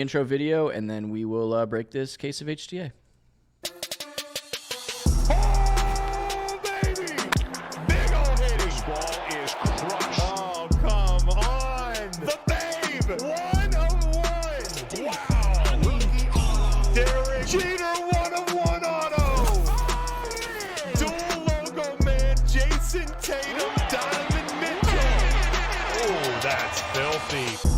intro video, and then we will break this case of HTA. Oh, baby! Big ol' hit. This ball is crushed. Oh, come on. The babe. 1 of 1. Wow. Derek Jeter, 1 of 1 auto. Dual logo man, Jason Tatum, Diamond Mitchell. Oh, that's filthy.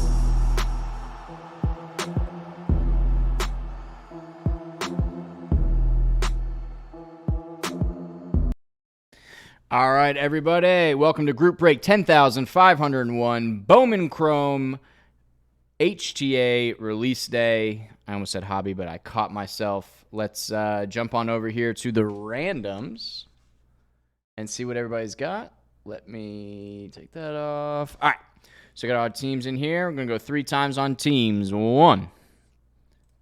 All right, everybody. Welcome to Group Break 10,501 Bowman Chrome HTA release day. I almost said hobby, but I caught myself. Let's jump on over here to the randoms and see what everybody's got. Let me take that off. All right. So we got our teams in here. We're going to go 3 times on teams. 1,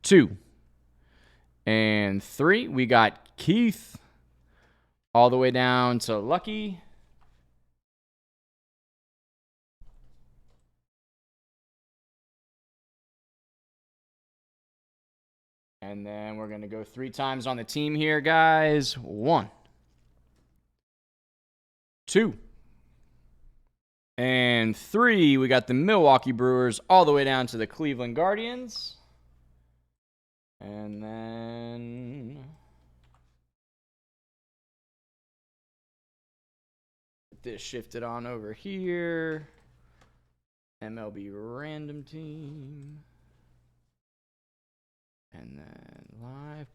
2, and 3. We got Keith all the way down to Lucky. And then we're going to go 3 times on the team here, guys. 1, 2, and 3. We got the Milwaukee Brewers all the way down to the Cleveland Guardians. And then this shifted on over here. MLB random team. And then live.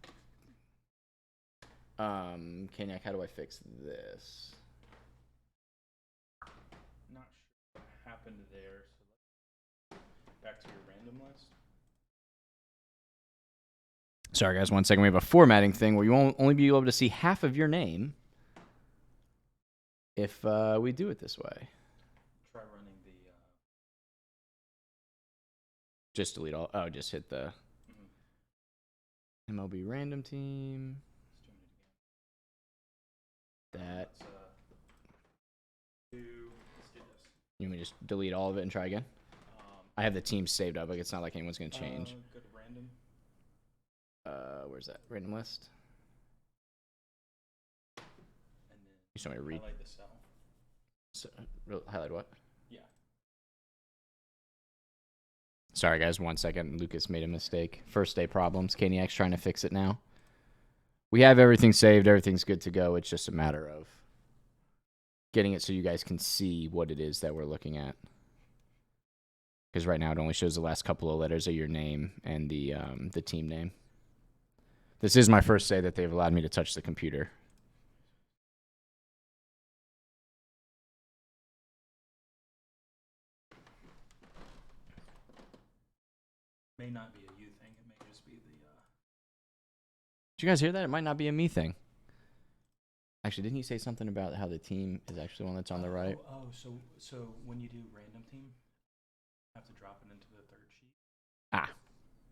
Kaniak, how do I fix this? Not sure what happened there. So back to your random list. Sorry, guys. 1 second. We have a formatting thing where you won't only be able to see half of your name if we do it this way. Try running the. Just delete all. Oh, just hit the MLB random team. That. Let's do this. You want me to just delete all of it and try again? I have the team saved up. Like, it's not like anyone's going to change. Go to random. Where's that? Random list? And then You just want me to read? highlight the cell. So, highlight what? Yeah. Sorry, guys. 1 second. Lucas made a mistake. First day problems. Kaniak's trying to fix it now. We have everything saved. Everything's good to go. It's just a matter of getting it so you guys can see what it is that we're looking at. Because right now it only shows the last couple of letters of your name and the team name. This is my first day that they've allowed me to touch the computer. May not be a you thing. It may just be the. Did you guys hear that? It might not be a me thing. Actually, didn't you say something about how the team is actually the one that's on the right? So when you do random team, you have to drop it into the third sheet. Ah.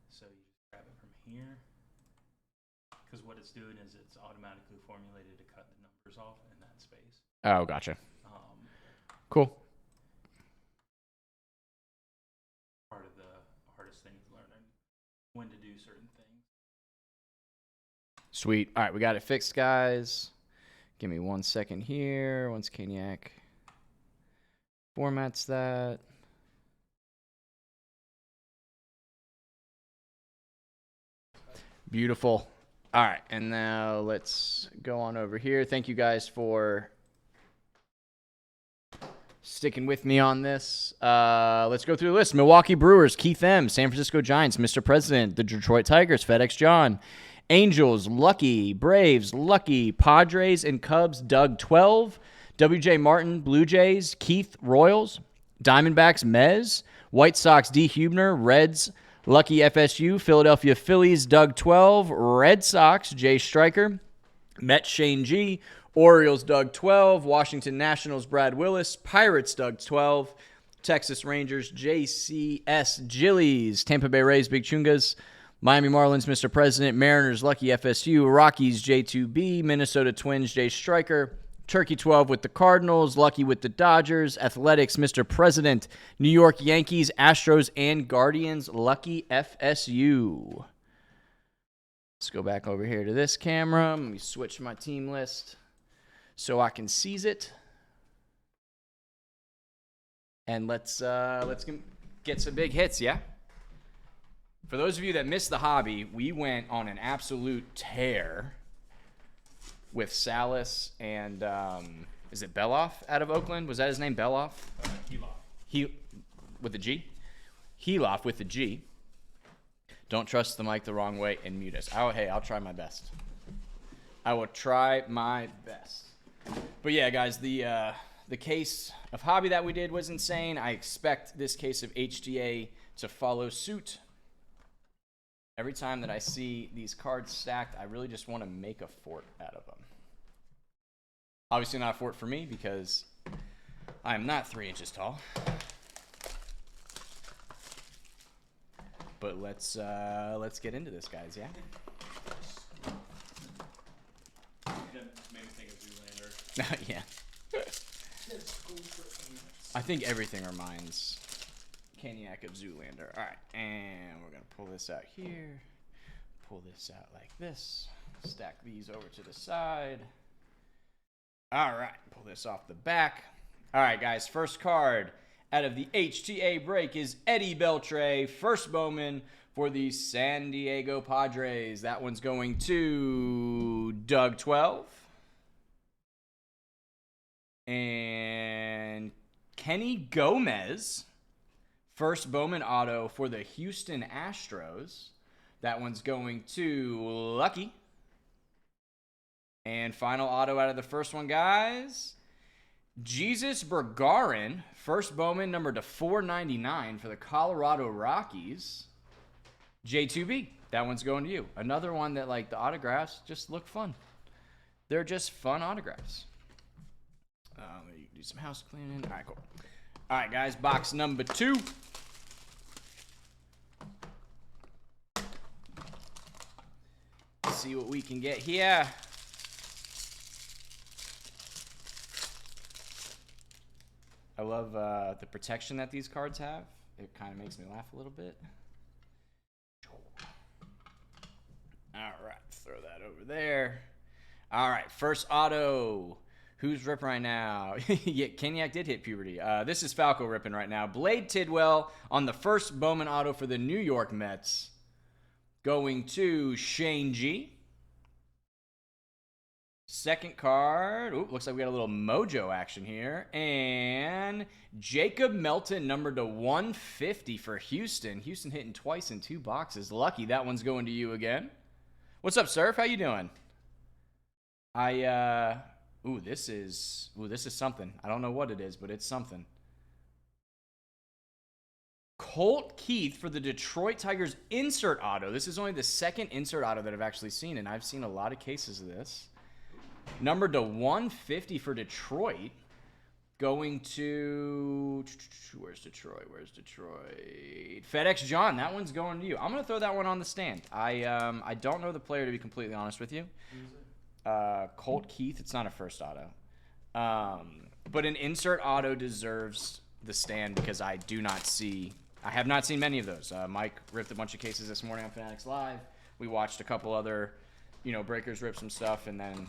So you just grab it from here. Because what it's doing is it's automatically formulated to cut the numbers off in that space. Oh, gotcha. Cool. Part of the hardest thing is learning when to do certain things. Sweet. All right, we got it fixed, guys. Give me 1 second here. Once Kaniak formats that. Beautiful. All right, and now let's go on over here. Thank you guys for sticking with me on this. Let's go through the list. Milwaukee Brewers, Keith M. San Francisco Giants, Mr. President. The Detroit Tigers, FedEx John. Angels, Lucky. Braves, Lucky. Padres and Cubs, Doug 12. WJ Martin, Blue Jays. Keith, Royals. Diamondbacks, Mez. White Sox, D. Hubner. Reds, Lucky FSU. Philadelphia Phillies, Doug 12. Red Sox, Jay Stryker. Mets, Shane G. Orioles, Doug 12. Washington Nationals, Brad Willis. Pirates, Doug 12. Texas Rangers, JCS Gillies. Tampa Bay Rays, Big Chungas. Miami Marlins, Mr. President. Mariners, Lucky FSU. Rockies, J2B. Minnesota Twins, Jay Stryker. Turkey 12 with the Cardinals, Lucky with the Dodgers, Athletics, Mr. President, New York Yankees, Astros, and Guardians, Lucky FSU. Let's go back over here to this camera. Let me switch my team list so I can seize it. And let's get some big hits, yeah? For those of you that missed the hobby, we went on an absolute tear with Salas and, is it Beloff out of Oakland? Was that his name, Beloff? Heloff. With a G? Heloff with a G. Don't trust the mic the wrong way and mute us. Hey, I'll try my best. I will try my best. But yeah, guys, the case of hobby that we did was insane. I expect this case of HTA to follow suit. Every time that I see these cards stacked, I really just want to make a fort out of them. Obviously not a fort for me because I am not 3 inches tall. But let's get into this, guys, yeah? Made me think of Zoolander. Yeah. I think everything reminds Caniac of Zoolander. All right, and we're going to pull this out here. Pull this out like this. Stack these over to the side. All right, pull this off the back. All right, guys, first card out of the HTA break is Eddie Beltre, first Bowman for the San Diego Padres. That one's going to Doug 12. And Kenny Gomez, first Bowman auto for the Houston Astros. That one's going to Lucky. And final auto out of the first one, guys. Jesus Bergarin, first Bowman number to 499 for the Colorado Rockies. J2B, that one's going to you. Another one that, like, the autographs just look fun. They're just fun autographs. Let me do some house cleaning. All right, cool. All right, guys, box number 2. Let's see what we can get here. I love the protection that these cards have. It kind of makes me laugh a little bit. All right, throw that over there. All right, first auto. Who's ripping right now? Yeah, Caniac did hit puberty. This is Falco ripping right now. Blade Tidwell on the first Bowman auto for the New York Mets. Going to Shane G. Second card. Ooh, looks like we got a little mojo action here. And Jacob Melton, numbered to 150 for Houston. Houston hitting twice in 2 boxes. Lucky, that one's going to you again. What's up, Surf? How you doing? Ooh, this is something. I don't know what it is, but it's something. Colt Keith for the Detroit Tigers insert auto. This is only the second insert auto that I've actually seen, and I've seen a lot of cases of this. Numbered to 150 for Detroit. Going to... Where's Detroit? FedEx John, that one's going to you. I'm going to throw that one on the stand. I don't know the player, to be completely honest with you. Colt Keith, it's not a first auto. But an insert auto deserves the stand because I have not seen many of those. Mike ripped a bunch of cases this morning on Fanatics Live. We watched a couple other, breakers rip some stuff, and then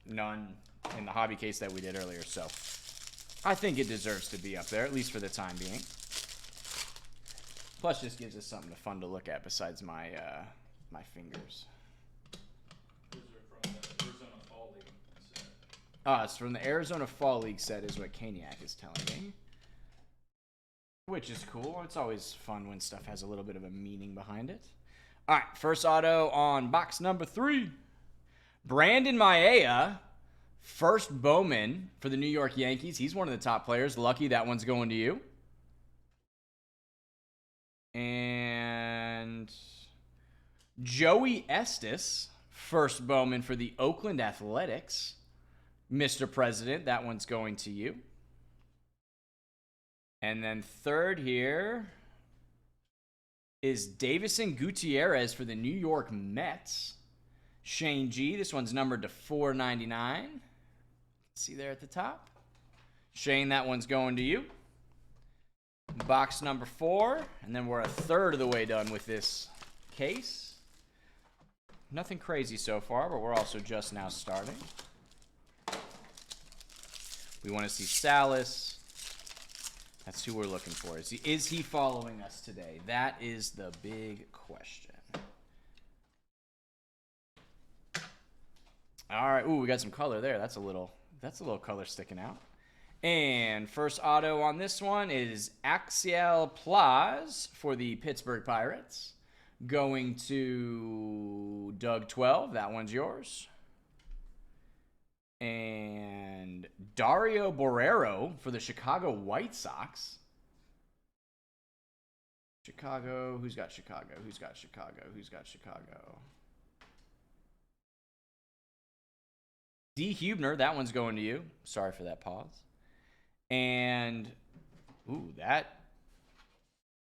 none in the hobby case that we did earlier. So I think it deserves to be up there, at least for the time being. Plus, just gives us something fun to look at besides my my fingers. It's from the Arizona Fall League set is what Caniac is telling me. Which is cool. It's always fun when stuff has a little bit of a meaning behind it. All right, first auto on box number 3. Brandon Maea, first Bowman for the New York Yankees. He's one of the top players. Lucky, that one's going to you. And Joey Estes, first Bowman for the Oakland Athletics. Mr. President, that one's going to you. And then third here is Davison Gutierrez for the New York Mets. Shane G, this one's numbered to 499. See there at the top. Shane, that one's going to you. Box number 4, and then we're a third of the way done with this case. Nothing crazy so far, but we're also just now starting. We want to see Salas. That's who we're looking for. Is he following us today? That is the big question. All right. Ooh, we got some color there. That's a little color sticking out. And first auto on this one is Axial Plaz for the Pittsburgh Pirates. Going to Doug 12. That one's yours. And Dario Borrero for the Chicago White Sox. Chicago. Who's got Chicago? Who's got Chicago? Who's got Chicago? D. Hubner. That one's going to you. Sorry for that pause. And, ooh, that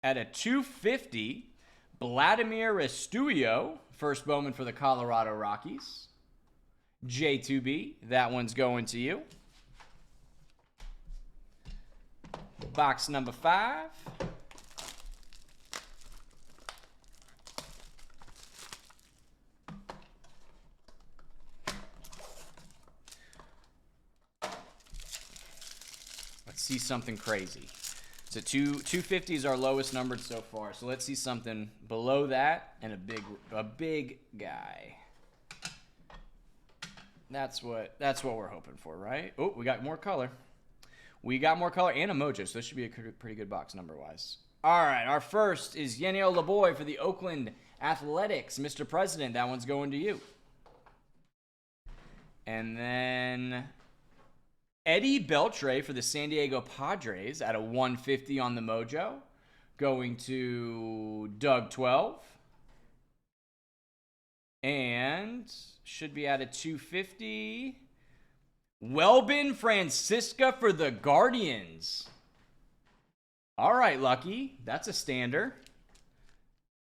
at a 250, Vladimir Restuyo, first Bowman for the Colorado Rockies. J2B, that one's going to you. Box number 5. See something crazy. So 250 is our lowest numbered so far. So let's see something below that and a big guy. That's what we're hoping for, right? Oh, we got more color. We got more color and a mojo, so this should be a pretty good box number-wise. All right, our first is Yaniel Laboy for the Oakland Athletics. Mr. President, that one's going to you. And then Eddie Beltre for the San Diego Padres at a 150 on the mojo. Going to Doug 12. And should be at a 250. Welbin Francisca for the Guardians. All right, Lucky. That's a stander.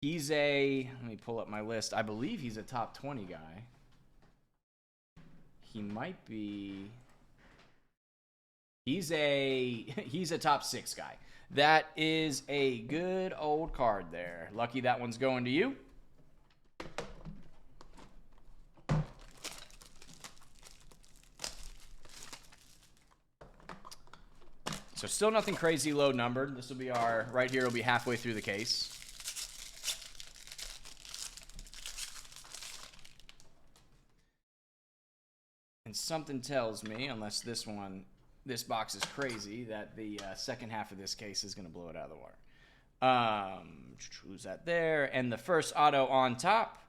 He's let me pull up my list. I believe he's a top 20 guy. He might be. He's a top 6 guy. That is a good old card there. Lucky, that one's going to you. So still nothing crazy low numbered. This will be right here, it'll be halfway through the case. And something tells me, unless this box is crazy, that the second half of this case is going to blow it out of the water. Who's that there? And the first auto on top,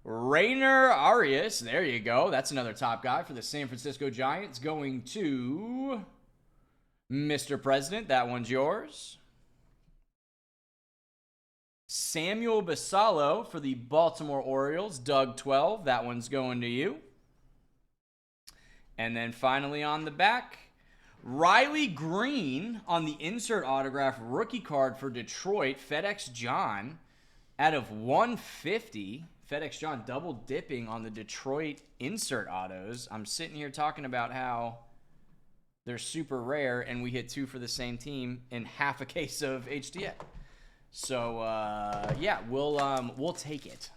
Rainer Arias. There you go. That's another top guy for the San Francisco Giants. Going to Mr. President. That one's yours. Samuel Basallo for the Baltimore Orioles. Doug 12. That one's going to you. And then finally on the back, Riley Green on the insert autograph rookie card for Detroit, FedEx John, out of 150. FedEx John double dipping on the Detroit insert autos. I'm sitting here talking about how they're super rare, and we hit 2 for the same team in half a case of HTA. So yeah, we'll take it.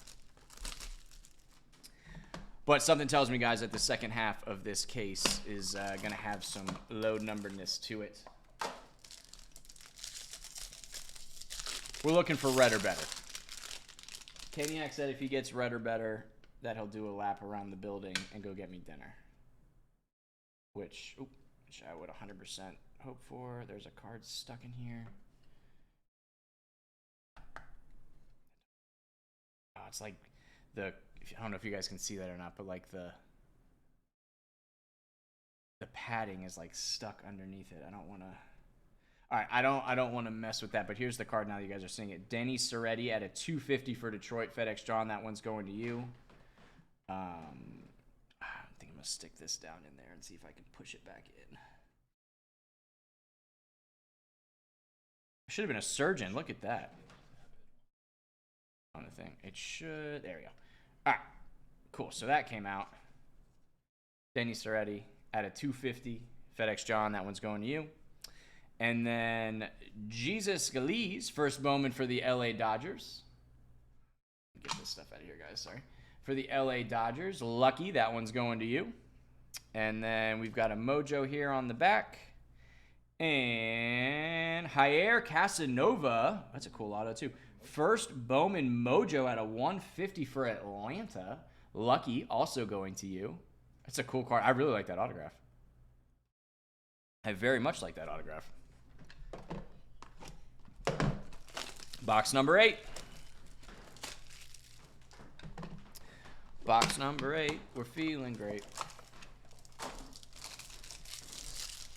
But something tells me, guys, that the second half of this case is going to have some low numberedness to it. We're looking for red or better. Kaniak said if he gets red or better, that he'll do a lap around the building and go get me dinner. Which I would 100% hope for. There's a card stuck in here. Oh, it's like I don't know if you guys can see that or not, but like the padding is like stuck underneath it. I don't want to. All right, I don't want to mess with that. But here's the card now that you guys are seeing it. Denny Soretti at a 250 for Detroit. FedEx John, that one's going to you. I think I'm gonna stick this down in there and see if I can push it back in. I should have been a surgeon. Look at that. On the thing, it should. There we go. All right, cool. So that came out. Denny Soretti. at a 250. FedEx John, that one's going to you. And then Jesus Galiz, first Bowman for the LA Dodgers. Get this stuff out of here, guys. Sorry. For the LA Dodgers, Lucky, that one's going to you. And then we've got a Mojo here on the back. And Jair Casanova, that's a cool auto too. First Bowman Mojo at a 150 for Atlanta. Lucky, also going to you. That's a cool card. I really like that autograph. I very much like that autograph. Box number 8. Box number 8. We're feeling great.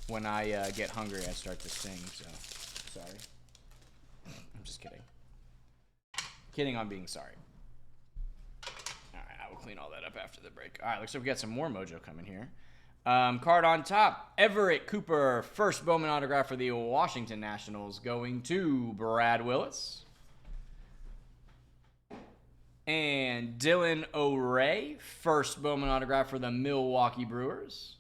When I get hungry, I start to sing, so sorry. I'm just kidding. Kidding on being sorry. All right, I will clean all that up after the break. All right, looks like we got some more Mojo coming here. Card on top, Everett Cooper, first Bowman autograph for the Washington Nationals, going to Brad Willis. And Dylan O'Ray, first Bowman autograph for the Milwaukee Brewers.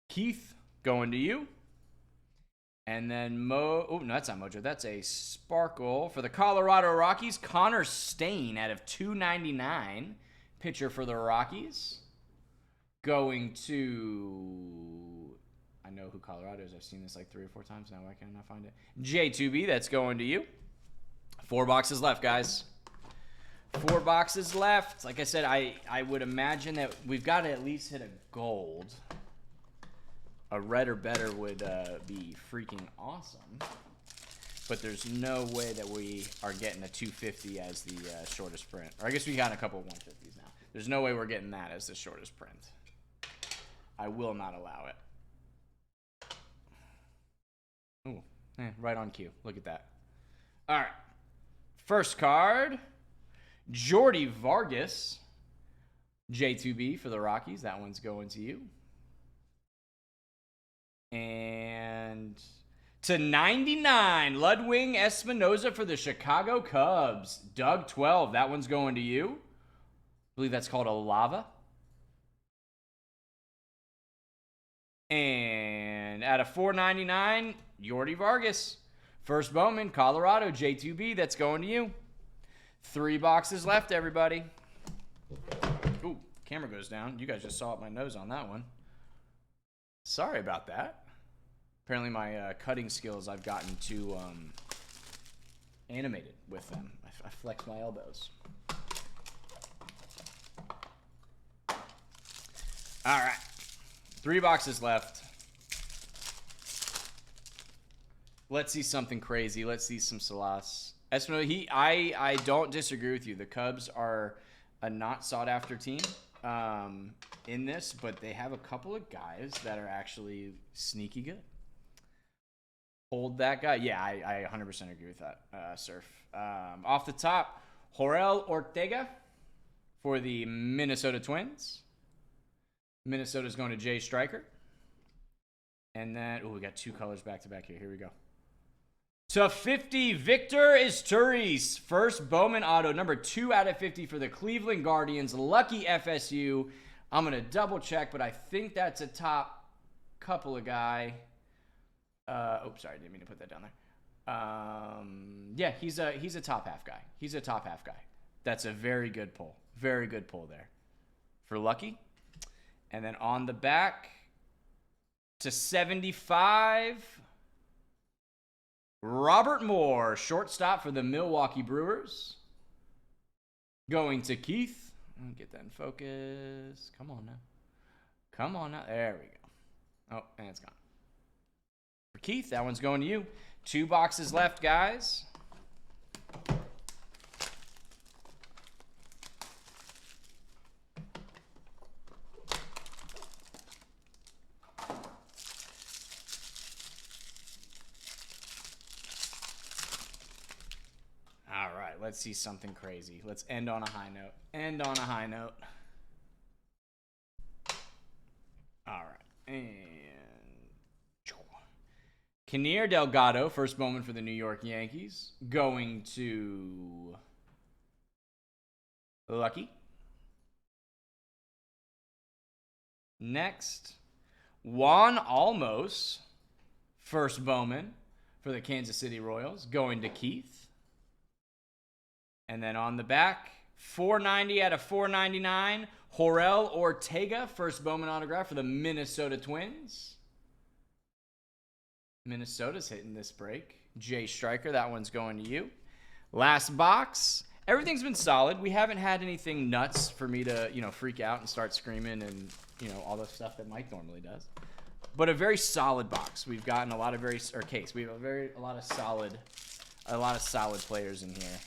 Keith, going to you. And then oh, no, that's not Mojo. That's a Sparkle for the Colorado Rockies. Connor Stain out of 299. Pitcher for the Rockies. Going to... I know who Colorado is. I've seen this like 3 or 4 times now. Why can't I not find it? J2B, that's going to you. 4 boxes left, guys. 4 boxes left. Like I said, I would imagine that we've got to at least hit a gold. A red or better would be freaking awesome. But there's no way that we are getting a 250 as the shortest print. Or I guess we got a couple of 150s now. There's no way we're getting that as the shortest print. I will not allow it. Ooh, right on cue. Look at that. All right. First card, Jordy Vargas. J2B for the Rockies. That one's going to you. And to 99, Ludwig Espinoza for the Chicago Cubs. Doug 12, that one's going to you. I believe that's called a lava. And out of 499, Jordy Vargas. First Bowman, Colorado, J2B, that's going to you. 3 boxes left, everybody. Ooh, camera goes down. You guys just saw up my nose on that one. Sorry about that. Apparently my cutting skills, I've gotten too animated with them. I flex my elbows. All right. 3 boxes left. Let's see something crazy. Let's see some Salas. Espinosa, I don't disagree with you. The Cubs are a not sought after team in this, but they have a couple of guys that are actually sneaky good. Hold that guy. Yeah, I 100% agree with that, Surf. Off the top, Jorel Ortega for the Minnesota Twins. Minnesota's going to Jay Stryker. And then, we got 2 colors back-to-back here. Here we go. To 50, Victor Isturiz. First Bowman auto, number 2 out of 50 for the Cleveland Guardians. Lucky FSU. I'm going to double check, but I think that's a top couple of guy. Sorry, I didn't mean to put that down there. Yeah, he's a top half guy. He's a top half guy. That's a very good pull. Very good pull there for Lucky. And then on the back to 75, Robert Moore, shortstop for the Milwaukee Brewers. Going to Keith. Let me get that in focus. Come on now. Come on now. There we go. Oh, and it's gone. For Keith, that one's going to you. 2 boxes left, guys. All right, let's see something crazy. Let's end on a high note. End on a high note. All right, and Kenier Delgado, first Bowman for the New York Yankees, going to Lucky. Next, Juan Almos, first Bowman for the Kansas City Royals, going to Keith. And then on the back, 490 out of 499, Jorel Ortega, first Bowman autograph for the Minnesota Twins. Minnesota's hitting this break. Jay Stryker, that one's going to you. Last box. Everything's been solid. We haven't had anything nuts for me to, freak out and start screaming and, all the stuff that Mike normally does. But a very solid box. We've gotten a lot of case. We have a lot of solid players in here.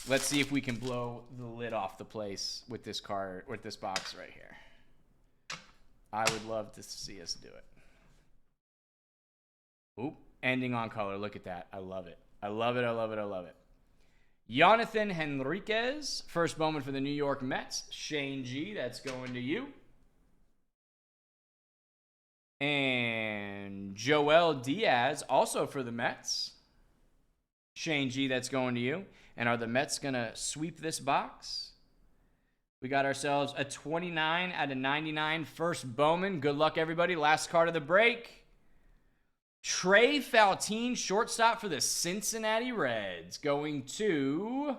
Let's see if we can blow the lid off the place with this box right here. I would love to see us do it. Oop, ending on color. Look at that. I love it. I love it. I love it. I love it. Jonathan Henriquez, first Bowman for the New York Mets. Shane G, that's going to you. And Joel Diaz, also for the Mets. Shane G, that's going to you. And are the Mets going to sweep this box? We got ourselves a 29 out of 99 first Bowman. Good luck, everybody. Last card of the break. Trey Faltine, shortstop for the Cincinnati Reds. Going to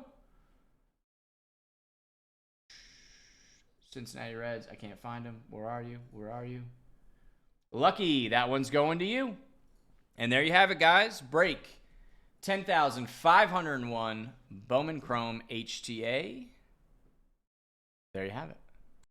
Cincinnati Reds. I can't find him. Where are you? Where are you? Lucky, that one's going to you. And there you have it, guys. Break 10,501 Bowman Chrome HTA. There you have it.